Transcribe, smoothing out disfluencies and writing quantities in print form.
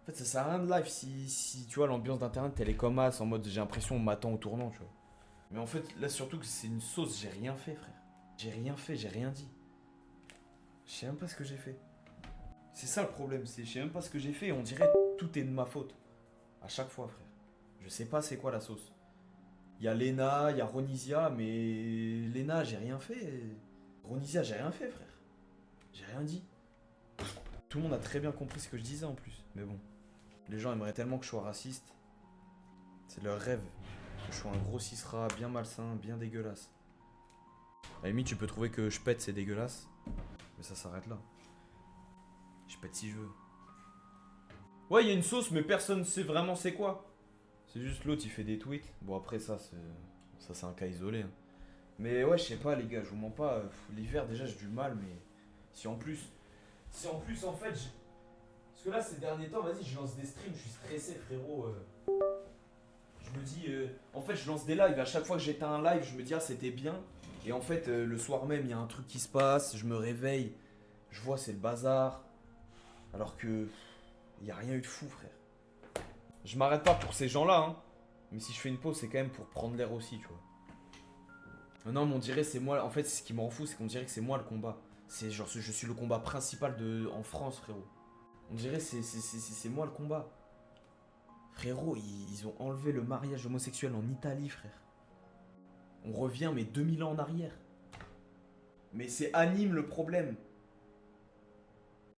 En fait, ça sert à rien de live si tu vois, l'ambiance d'internet elle est comme as, en mode j'ai l'impression on m'attend au tournant, tu vois. Mais en fait, là surtout que c'est une sauce, j'ai rien fait, frère. J'ai rien fait, j'ai rien dit. Je sais même pas ce que j'ai fait. C'est ça le problème, c'est je sais même pas ce que j'ai fait. On dirait tout est de ma faute. À chaque fois, frère. Je sais pas c'est quoi la sauce. Il y a Lena, il y a Ronisia, mais Lena, j'ai rien fait. Ronisia, j'ai rien fait, frère. J'ai rien dit. Tout le monde a très bien compris ce que je disais en plus. Mais bon, les gens aimeraient tellement que je sois raciste. C'est leur rêve. Que je sois un gros cisra, bien malsain, bien dégueulasse. À la limite, tu peux trouver que je pète, c'est dégueulasse. Mais ça s'arrête là. Je pète si je veux. Ouais, il y a une sauce, mais personne ne sait vraiment c'est quoi. C'est juste l'autre, il fait des tweets. Bon, après, ça c'est un cas isolé, hein. Mais ouais, je sais pas, les gars, je vous mens pas. L'hiver, déjà, j'ai du mal, mais si en plus. Si en plus, en fait. Parce que là, ces derniers temps, vas-y, je lance des streams, je suis stressé, frérot. Je me dis. En fait, je lance des lives. À chaque fois que j'éteins un live, je me dis, ah, c'était bien. Et en fait, le soir même, il y a un truc qui se passe. Je me réveille. Je vois, c'est le bazar. Alors que. Il y a rien eu de fou, frère. Je m'arrête pas pour ces gens-là, hein. Mais si je fais une pause, c'est quand même pour prendre l'air aussi, tu vois. Non, mais on dirait c'est moi. En fait, ce qui me rend fou, c'est qu'on dirait que c'est moi le combat. C'est genre, je suis le combat principal en France, frérot. On dirait c'est moi le combat. Frérot, ils ont enlevé le mariage homosexuel en Italie, frère. On revient, mais 2000 ans en arrière. Mais c'est anime le problème.